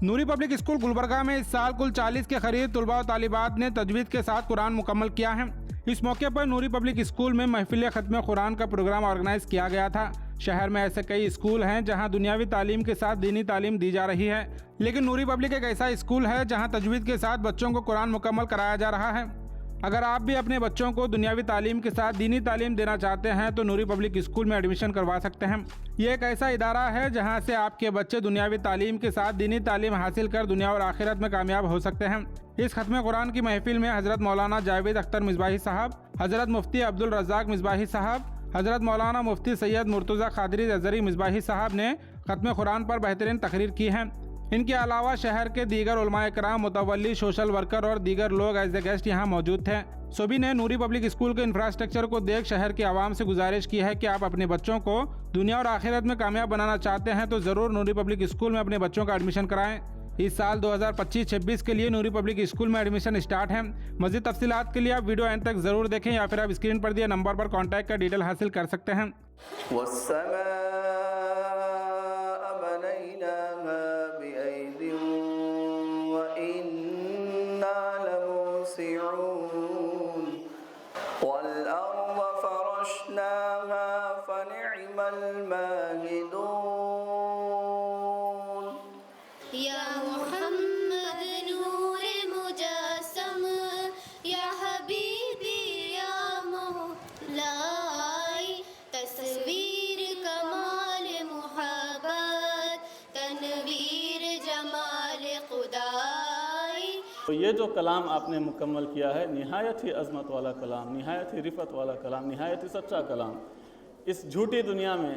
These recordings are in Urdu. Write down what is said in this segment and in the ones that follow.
نوری پبلک اسکول گلبرگہ میں اس سال کل 40 کے قریب طلباء و طالبات نے تجوید کے ساتھ قرآن مکمل کیا ہے۔ اس موقع پر نوری پبلک اسکول میں محفل ختم قرآن کا پروگرام آرگنائز کیا گیا تھا۔ شہر میں ایسے کئی اسکول ہیں جہاں دنیاوی تعلیم کے ساتھ دینی تعلیم دی جا رہی ہے، لیکن نوری پبلک ایک ایسا اسکول ہے جہاں تجوید کے ساتھ بچوں کو قرآن مکمل کرایا جا رہا ہے۔ اگر آپ بھی اپنے بچوں کو دنیاوی تعلیم کے ساتھ دینی تعلیم دینا چاہتے ہیں تو نوری پبلک اسکول میں ایڈمیشن کروا سکتے ہیں۔ یہ ایک ایسا ادارہ ہے جہاں سے آپ کے بچے دنیاوی تعلیم کے ساتھ دینی تعلیم حاصل کر دنیا اور آخرت میں کامیاب ہو سکتے ہیں۔ اس ختم قرآن کی محفل میں حضرت مولانا جاوید اختر مصباحی صاحب، حضرت مفتی عبدالرزاق مصباحی صاحب، حضرت مولانا مفتی سید مرتضی قادری ازہری مصباحی صاحب نے ختم قرآن پر بہترین تقریر کی ہے۔ ان کے علاوہ شہر کے دیگر علماء کرام، متولی، سوشل ورکر اور دیگر لوگ ایز اے گیسٹ یہاں موجود تھے۔ سبھی نے نوری پبلک اسکول کے انفراسٹرکچر کو دیکھ شہر کے عوام سے گزارش کی ہے کہ آپ اپنے بچوں کو دنیا اور آخرت میں کامیاب بنانا چاہتے ہیں تو ضرور نوری پبلک اسکول میں اپنے بچوں کا ایڈمیشن کرائیں۔ اس سال 2025-26 کے لیے نوری پبلک اسکول میں ایڈمیشن اسٹارٹ ہے۔ مزید تفصیلات کے لیے آپ ویڈیو اینڈ تک ضرور دیکھیں یا پھر آپ اسکرین پر دیے نمبر پر کانٹیکٹ کر ڈیٹیل حاصل کر سکتے ہیں۔ وَالْأَرْضَ فَرَشْنَاهَا فَنِعْمَ الْمَاهِدُونَ یا محمد نور مجسم، یا حبیبی یا مولائی، تصویر کمال محبت، تنویر جمال خدائی۔ تو یہ جو کلام آپ نے مکمل کیا ہے، نہایت ہی عظمت والا کلام، نہایت ہی رفعت والا کلام، نہایت ہی سچا کلام، اس جھوٹی دنیا میں،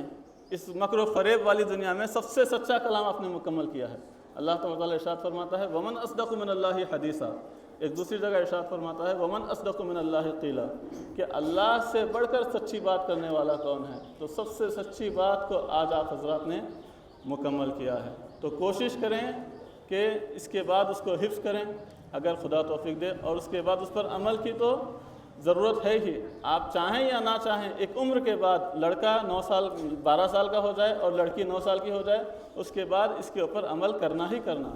اس مکر و فریب والی دنیا میں سب سے سچا کلام آپ نے مکمل کیا ہے۔ اللہ تعالیٰ ارشاد فرماتا ہے وَمَنْ أَصْدَقُ مِنَ اللَّهِ حَدِيثًا، ایک دوسری جگہ ارشاد فرماتا ہے وَمَنْ أَصْدَقُ مِنَ اللَّهِ قِيلًا، کہ اللہ سے بڑھ کر سچی بات کرنے والا کون ہے؟ تو سب سے سچی بات کو آج آپ حضرات نے مکمل کیا ہے۔ تو کوشش کریں کہ اس کے بعد اس کو حفظ کریں اگر خدا توفیق دے، اور اس کے بعد اس پر عمل کی تو ضرورت ہے ہی۔ آپ چاہیں یا نہ چاہیں، ایک عمر کے بعد لڑکا 12 سال کا ہو جائے اور لڑکی 9 سال کی ہو جائے، اس کے بعد اس کے اوپر عمل کرنا ہی کرنا ہے۔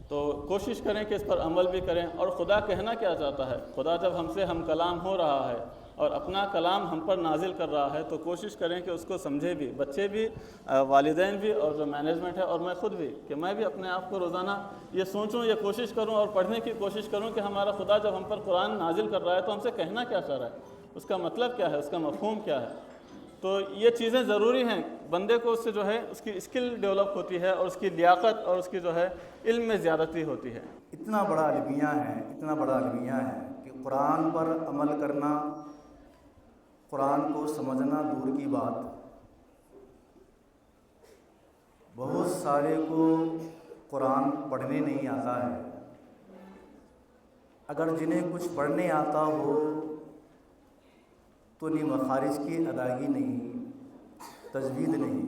تو کوشش کریں کہ اس پر عمل بھی کریں۔ اور خدا کہنا کیا چاہتا ہے؟ خدا جب ہم سے ہم کلام ہو رہا ہے اور اپنا کلام ہم پر نازل کر رہا ہے تو کوشش کریں کہ اس کو سمجھے بھی، بچے بھی، والدین بھی، اور جو مینجمنٹ ہے اور میں خود بھی، کہ میں بھی اپنے آپ کو روزانہ یہ سوچوں، یہ کوشش کروں اور پڑھنے کی کوشش کروں کہ ہمارا خدا جب ہم پر قرآن نازل کر رہا ہے تو ہم سے کہنا کیا چاہ رہا ہے، اس کا مطلب کیا ہے، اس کا مفہوم کیا ہے۔ تو یہ چیزیں ضروری ہیں، بندے کو اس سے جو ہے اس کی اسکل ڈیولپ ہوتی ہے اور اس کی لیاقت اور اس کی جو ہے علم میں زیادتی ہوتی ہے۔ اتنا بڑا المیہ ہے کہ قرآن پر عمل کرنا، قرآن کو سمجھنا دور کی بات، بہت سارے کو قرآن پڑھنے نہیں آتا ہے۔ اگر جنہیں کچھ پڑھنے آتا ہو تو نہیں مخارج کی ادائیگی نہیں، تجوید نہیں۔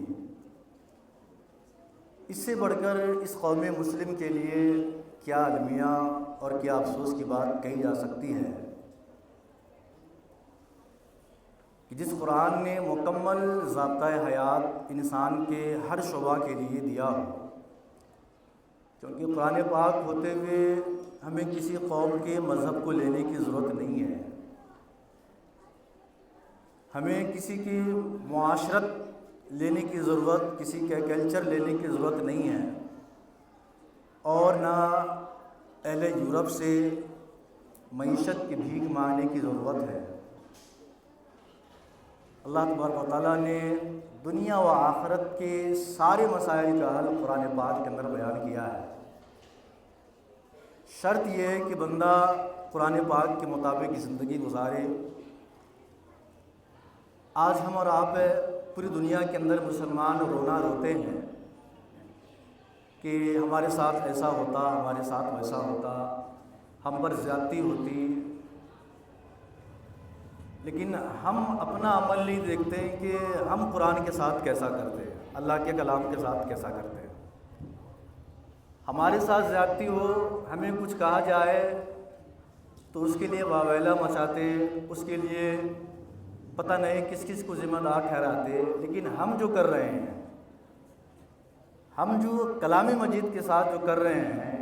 اس سے بڑھ کر اس قوم مسلم کے لیے کیا المیہ اور کیا افسوس کی بات کہی جا سکتی ہے کہ جس قرآن نے مکمل ضابطۂ حیات انسان کے ہر شعبہ کے لیے دیا ہو، کیونکہ قرآن پاک ہوتے ہوئے ہمیں کسی قوم کے مذہب کو لینے کی ضرورت نہیں ہے، ہمیں کسی کی معاشرت لینے کی ضرورت، کسی کا کلچر لینے کی ضرورت نہیں ہے، اور نہ اہل یورپ سے معیشت کی بھیک مانگنے کی ضرورت ہے۔ اللہ تبارک و تعالیٰ نے دنیا و آخرت کے سارے مسائل کا حل قرآن پاک کے اندر بیان کیا ہے۔ شرط یہ ہے کہ بندہ قرآن پاک کے مطابق زندگی گزارے۔ آج ہم اور آپ پوری دنیا کے اندر مسلمان رونا روتے ہیں کہ ہمارے ساتھ ایسا ہوتا، ہمارے ساتھ ویسا ہوتا، ہم پر زیادتی ہوتی، لیکن ہم اپنا عمل نہیں دیکھتے کہ ہم قرآن کے ساتھ کیسا کرتے ہیں، اللہ کے کلام کے ساتھ کیسا کرتے ہیں۔ ہمارے ساتھ زیادتی ہو، ہمیں کچھ کہا جائے تو اس کے لیے واویلا مچاتے، اس کے لیے پتہ نہیں کس کس کو ذمہ دار ٹھہراتے، لیکن ہم جو کر رہے ہیں ہم جو کلام مجید کے ساتھ جو کر رہے ہیں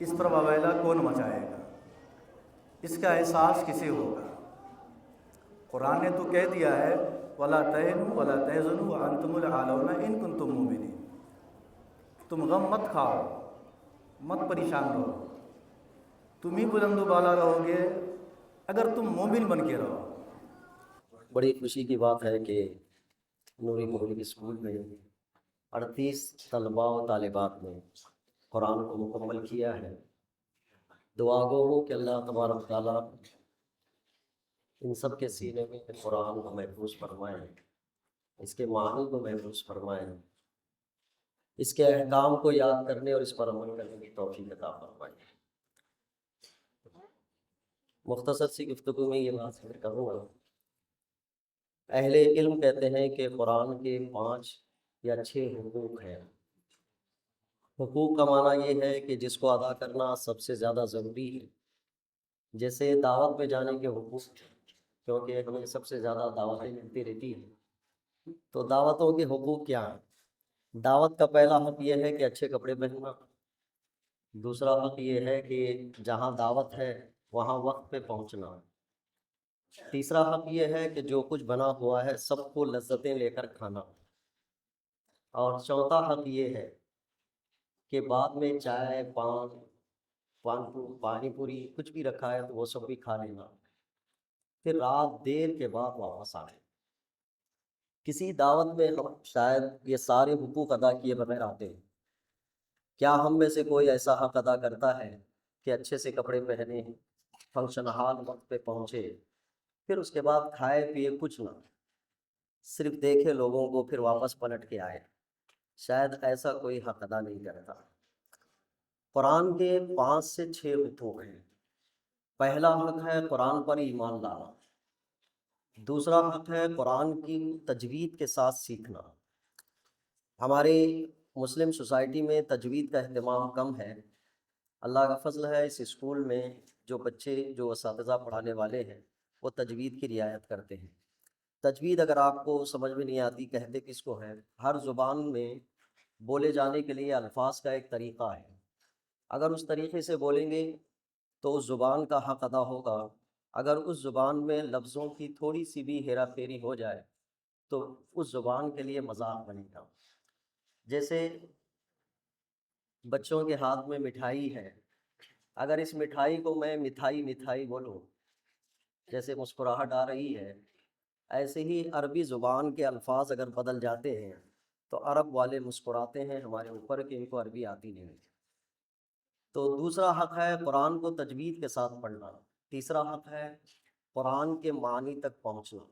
اس پر وبیلہ کون مچائے گا؟ اس کا احساس کسے ہوگا؟ قرآن نے تو کہہ دیا ہے وَلَا تَهِنُوا وَلَا تَحْزَنُوا وَأَنْتُمُ الْأَعْلَوْنَ إِن كُنتُم مُؤْمِنِينَ۔ تم غم مت کھاؤ، مت پریشان رہو، تم ہی بلند و بالا رہو گے اگر تم مومن بن کے رہو۔ بڑی خوشی کی بات ہے کہ نوری پبلک اسکول میں 38 طلباء و طالبات نے قرآن کو مکمل کیا ہے۔ دعا گو ہو کہ اللہ تبارک تعالیٰ ان سب کے سینے میں قرآن کو محفوظ فرمائے، اس کے معنی کو محفوظ فرمائے، اس کے احکام کو یاد کرنے اور اس پر عمل کرنے کی توفیق عطا فرمائے۔ مختصر سی گفتگو میں یہ بات ذکر کروں گا۔ اہل علم کہتے ہیں کہ قرآن کے 5 یا 6 حقوق ہیں۔ حقوق کا معنی یہ ہے کہ جس کو ادا کرنا سب سے زیادہ ضروری ہے، جیسے دعوت میں جانے کے حقوق، کیونکہ ہمیں سب سے زیادہ دعوتیں ملتی رہتی ہیں، تو دعوتوں کے حقوق کیا ہیں؟ دعوت کا پہلا حق یہ ہے کہ اچھے کپڑے پہننا، دوسرا حق یہ ہے کہ جہاں دعوت ہے وہاں وقت پہ پہنچنا، تیسرا حق یہ ہے کہ جو کچھ بنا ہوا ہے سب کو لذتیں لے کر کھانا، اور چوتھا حق یہ ہے کہ بعد میں چائے پانی پوری کچھ بھی رکھا ہے تو وہ سب بھی کھا لینا، پھر رات دیر کے بعد واپس آئے۔ کسی دعوت میں ہم شاید یہ سارے حقوق ادا کیے بغیر آتے ہیں، کیا ہم میں سے کوئی ایسا حق ادا کرتا ہے کہ اچھے سے کپڑے پہنے، فنکشن ہال وقت پہ پہنچے، پھر اس کے بعد کھائے پیے کچھ نہ، صرف دیکھے لوگوں کو پھر واپس پلٹ کے آئے؟ شاید ایسا کوئی حق ادا نہیں کرتا۔ قرآن کے 5 سے 6 حقوق ہیں۔ پہلا حق ہے قرآن پر ایمان لانا، دوسرا حق ہے قرآن کی تجوید کے ساتھ سیکھنا۔ ہمارے مسلم سوسائٹی میں تجوید کا اہتمام کم ہے۔ اللہ کا فضل ہے اس اسکول میں جو بچے جو اساتذہ پڑھانے والے ہیں وہ تجوید کی رعایت کرتے ہیں۔ تجوید اگر آپ کو سمجھ میں نہیں آتی کہتے کس کو ہے؟ ہر زبان میں بولے جانے کے لیے الفاظ کا ایک طریقہ ہے، اگر اس طریقے سے بولیں گے تو اس زبان کا حق ادا ہوگا، اگر اس زبان میں لفظوں کی تھوڑی سی بھی ہیرا پھیری ہو جائے تو اس زبان کے لیے مذاق بنے گا۔ جیسے بچوں کے ہاتھ میں مٹھائی ہے، اگر اس مٹھائی کو میں مٹھائی مٹھائی بولوں، جیسے مسکراہٹ آ رہی ہے، ایسے ہی عربی زبان کے الفاظ اگر بدل جاتے ہیں تو عرب والے مسکراتے ہیں ہمارے اوپر کہ ان کو عربی آتی نہیں۔ تو دوسرا حق ہے قرآن کو تجوید کے ساتھ پڑھنا، تیسرا حق ہے قرآن کے معنی تک پہنچنا،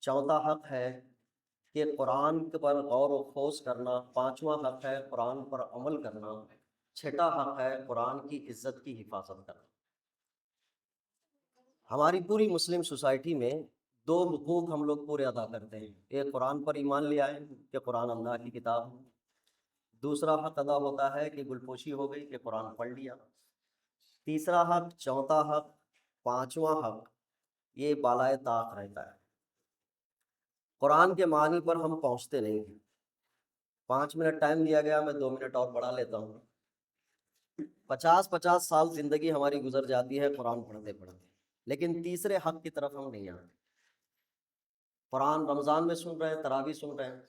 چوتھا حق ہے کہ قرآن پر غور و خوض کرنا، پانچواں حق ہے قرآن پر عمل کرنا، چھٹا حق ہے قرآن کی عزت کی حفاظت کرنا۔ ہماری پوری مسلم سوسائٹی میں 2 حقوق ہم لوگ پورے ادا کرتے ہیں، ایک قرآن پر ایمان لے آئے کہ قرآن اللہ کی کتاب ہے، دوسرا حق ادا ہوتا ہے کہ گلپوشی ہو گئی کہ قرآن پڑھ لیا، تیسرا حق، چوتھا حق، پانچواں حق یہ بالائے طاق رہتا ہے۔ قرآن کے معنی پر ہم پہنچتے نہیں ہیں۔ 5 منٹ ٹائم دیا گیا، میں 2 منٹ اور بڑھا لیتا ہوں۔ 50 سال زندگی ہماری گزر جاتی ہے قرآن پڑھتے پڑھتے، لیکن تیسرے حق کی طرف ہم نہیں آتے۔ قرآن رمضان میں سن رہے ہیں، تراویح سن رہے ہیں،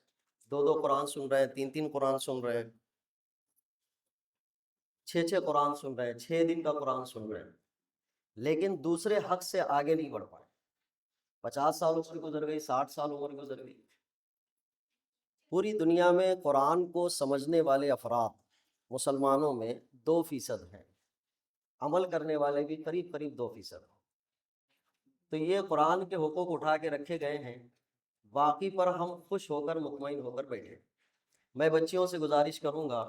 2 قرآن سن رہے ہیں، 3 قرآن سن رہے ہیں، 6 قرآن سن رہے ہیں، 6 دن کا قرآن سن رہے ہیں، لیکن دوسرے حق سے آگے نہیں بڑھ پائے۔ 50 سال عمر گزر گئی، 60 سال عمر گزر گئی۔ پوری دنیا میں قرآن کو سمجھنے والے افراد مسلمانوں میں 2% ہیں، عمل کرنے والے بھی قریب 2%۔ تو یہ قرآن کے حقوق اٹھا کے رکھے گئے ہیں، باقی پر ہم خوش ہو کر مطمئن ہو کر بیٹھے۔ میں بچیوں سے گزارش کروں گا،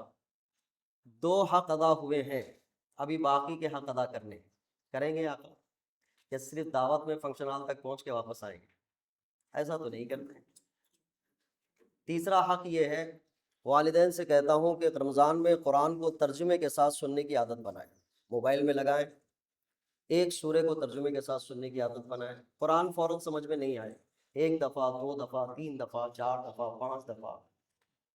2 حق ادا ہوئے ہیں، ابھی باقی کے حق ادا کریں گے آقا؟ یا صرف دعوت میں فنکشن ہال تک پہنچ کے واپس آئیں گے؟ ایسا تو نہیں کرتے۔ تیسرا حق یہ ہے، والدین سے کہتا ہوں کہ رمضان میں قرآن کو ترجمے کے ساتھ سننے کی عادت بنائیں، موبائل میں لگائیں، ایک سورے کو ترجمے کے ساتھ سننے کی عادت بنائیں۔ قرآن فوراً سمجھ میں نہیں آئے، 1 دفعہ، 2 دفعہ، 3 دفعہ، 4 دفعہ، 5 دفعہ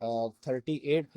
38